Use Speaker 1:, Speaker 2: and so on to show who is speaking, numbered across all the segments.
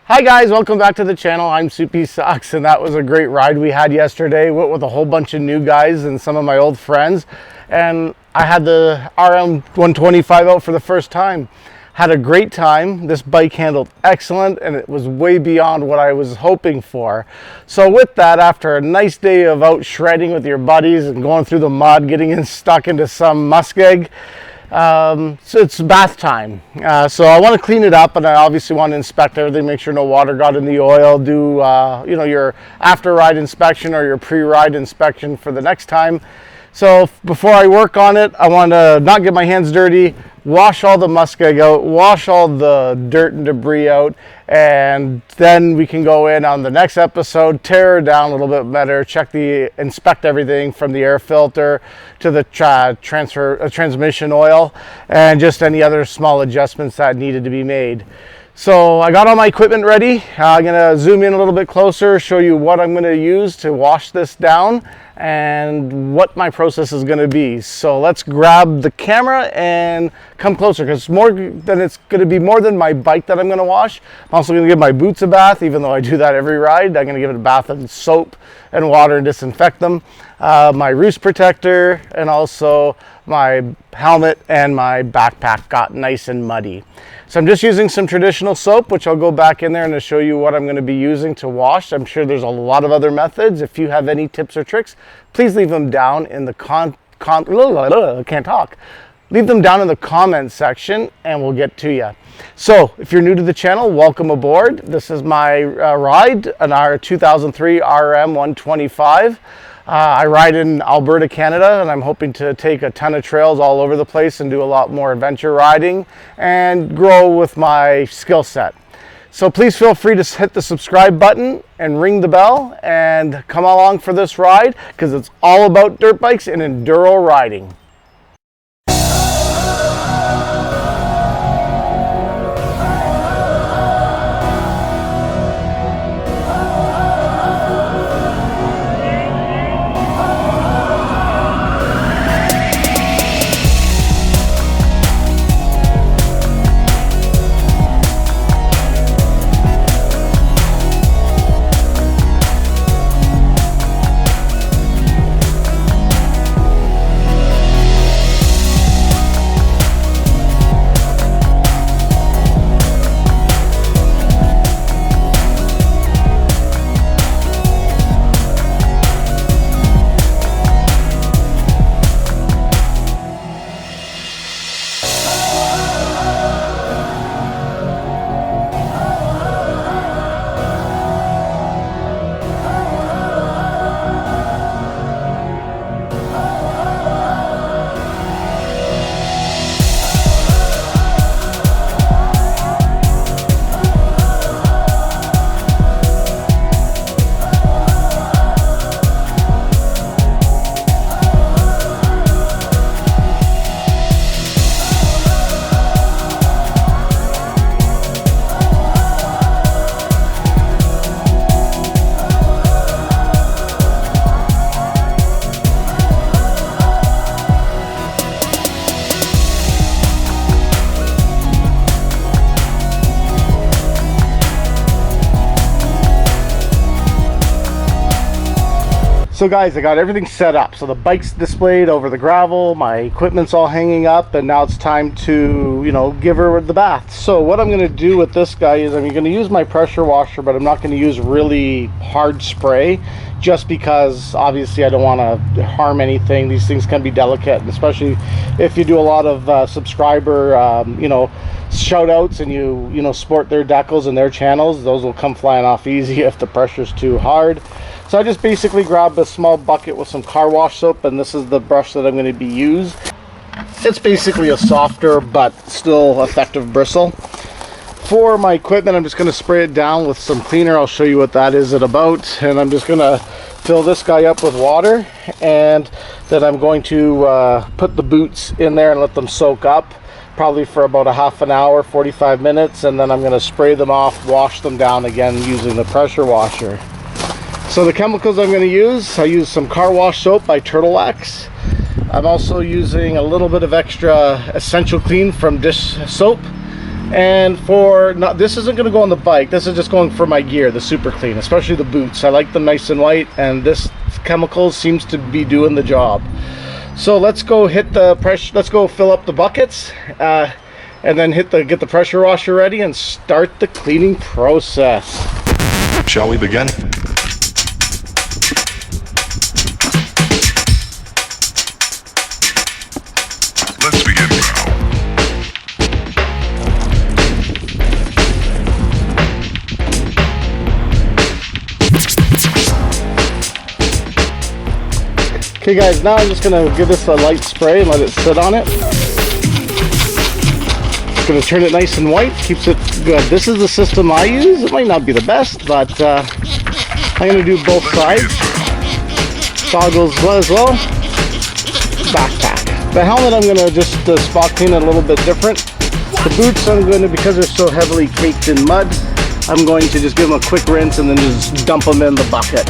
Speaker 1: Hi guys, welcome back to the channel. I'm Soupy Socks, and that was a great ride we had yesterday with a whole bunch of new guys and some of my old friends. And I had the RM 125 out for the first time. Had a great time. This bike handled excellent, and it was way beyond what I was hoping for. So with that, after a nice day of out shredding with your buddies and going through the mud, getting stuck into some muskeg, so it's bath time. So I want to clean it up, and I obviously want to inspect everything, make sure no water got in the oil, do your after ride inspection or your pre-ride inspection for the next time. So before I work on it, I want to not get my hands dirty, wash all the muskeg out, wash all the dirt and debris out, and then we can go in on the next episode, tear it down a little bit better, inspect everything from the air filter to the transmission oil, and just any other small adjustments that needed to be made. So I got all my equipment ready. I'm going to zoom in a little bit closer, show you what I'm going to use to wash this down and what my process is going to be. So let's grab the camera and come closer, because it's going to be more than my bike that I'm going to wash. I'm also going to give my boots a bath, even though I do that every ride. I'm going to give it a bath in soap and water and disinfect them. My roost protector and also my helmet and my backpack got nice and muddy. So I'm just using some traditional soap, which I'll go back in there and show you what I'm going to be using to wash. I'm sure there's a lot of other methods. If you have any tips or tricks, please leave them down in the Leave them down in the comments section and we'll get to you. So if you're new to the channel, welcome aboard. This is my ride, our 2003 RM 125. I ride in Alberta, Canada, and I'm hoping to take a ton of trails all over the place and do a lot more adventure riding and grow with my skill set. So please feel free to hit the subscribe button and ring the bell and come along for this ride, because it's all about dirt bikes and enduro riding. So guys, I got everything set up. So the bike's displayed over the gravel, my equipment's all hanging up, and now it's time to, give her the bath. So what I'm going to do with this guy is I'm going to use my pressure washer, but I'm not going to use really hard spray, just because obviously I don't want to harm anything. These things can be delicate, especially if you do a lot of subscriber, shout outs and you sport their decals and their channels. Those will come flying off easy if the pressure's too hard. So I just basically grab a small bucket with some car wash soap, and this is the brush that I'm going to be used. It's basically a softer but still effective bristle. For my equipment, I'm just going to spray it down with some cleaner. I'll show you what that is at about, and I'm just going to fill this guy up with water, and then I'm going to put the boots in there and let them soak up, probably for about a half an hour, 45 minutes, and then I'm going to spray them off, wash them down again using the pressure washer. So the chemicals I'm going to use, I use some car wash soap by Turtle Wax. I'm also using a little bit of extra essential clean from dish soap, And for not, this isn't going to go on the bike, this is just going for my gear, the super clean, especially the boots. I like them nice and white, and this chemical seems to be doing the job. So let's go hit the pressure, let's go fill up the buckets, and then get the pressure washer ready and start the cleaning process.
Speaker 2: Shall we begin? Let's begin now.
Speaker 1: Okay guys, now I'm just going to give this a light spray and let it sit on it. Just going to turn it nice and white, keeps it good. This is the system I use. It might not be the best, but I'm going to do both sides. Goggles as well. Backpack. The helmet I'm going to just spot clean it a little bit different. The boots I'm going to, because they're so heavily caked in mud, I'm going to just give them a quick rinse and then just dump them in the bucket.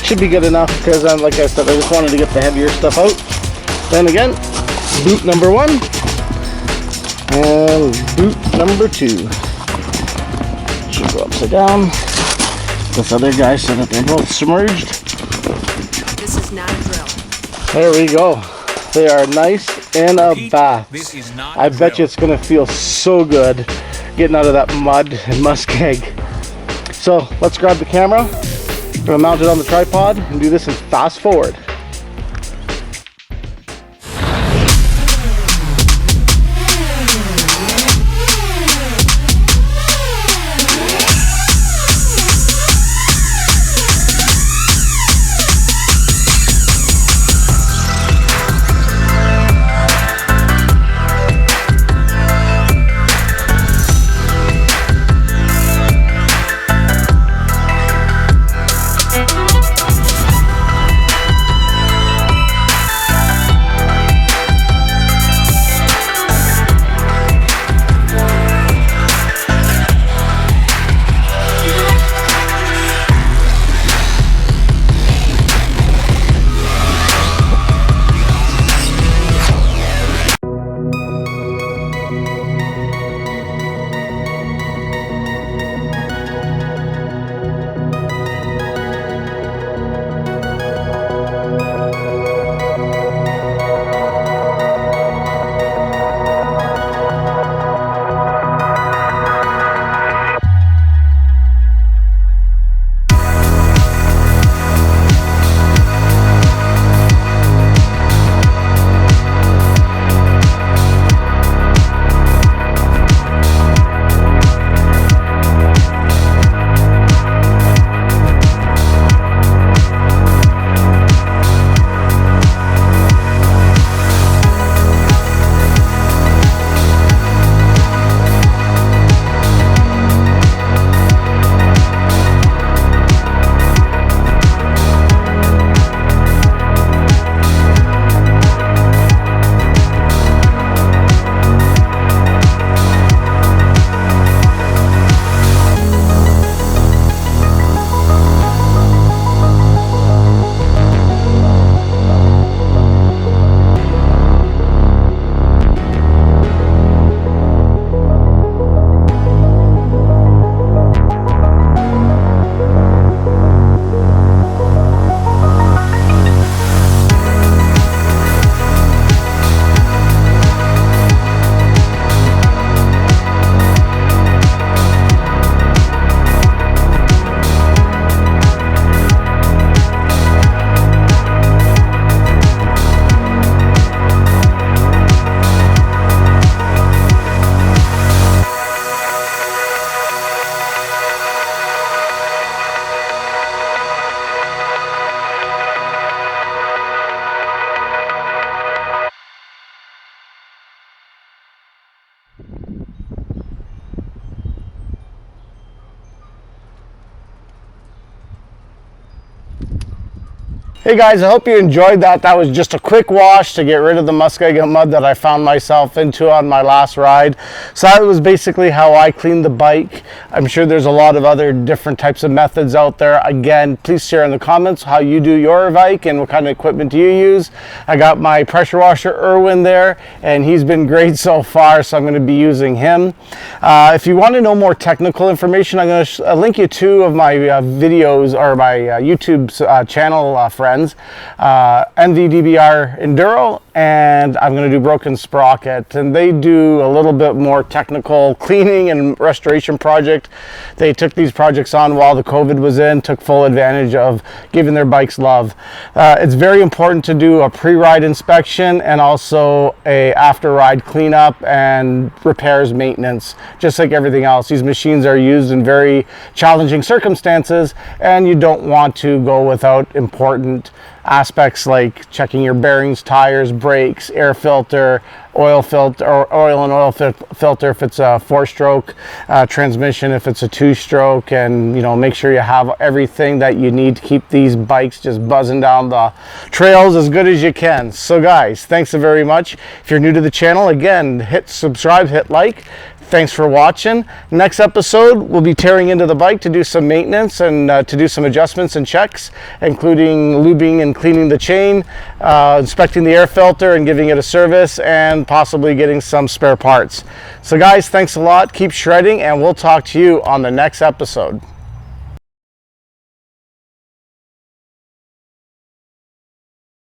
Speaker 1: Should be good enough because, like I said, I just wanted to get the heavier stuff out. Then again, boot number 1 and boot number 2 should go upside down. This other guy so that they're both submerged.
Speaker 3: This is not a drill.
Speaker 1: There we go. They are nice in a bath. I bet you it's gonna feel so good getting out of that mud and muskeg. So let's grab the camera. I'm going to mount it on the tripod and do this in fast forward. Hey guys, I hope you enjoyed that. That was just a quick wash to get rid of the muskeg mud that I found myself into on my last ride. So that was basically how I cleaned the bike. I'm sure there's a lot of other different types of methods out there. Again, please share in the comments how you do your bike and what kind of equipment you use. I got my pressure washer Irwin there, and he's been great so far, so I'm going to be using him. If you want to know more technical information, I'm going to link you two of my videos, or my YouTube channel friends. NVDBR Enduro, and I'm going to do Broken Sprocket, and they do a little bit more technical cleaning and restoration project. They took these projects on while the COVID was in, took full advantage of giving their bikes love. It's very important to do a pre-ride inspection and also a after-ride cleanup and repairs maintenance, just like everything else. These machines are used in very challenging circumstances, and you don't want to go without important aspects like checking your bearings, tires, brakes, air filter, oil filter, or oil and oil filter if it's a 4-stroke, transmission if it's a 2-stroke, and make sure you have everything that you need to keep these bikes just buzzing down the trails as good as you can. So guys, thanks so very much. If you're new to the channel, again, hit subscribe, hit like. Thanks for watching. Next episode, we'll be tearing into the bike to do some maintenance and to do some adjustments and checks, including lubing and cleaning the chain, inspecting the air filter and giving it a service, and possibly getting some spare parts. So guys, thanks a lot. Keep shredding, and we'll talk to you on the next episode.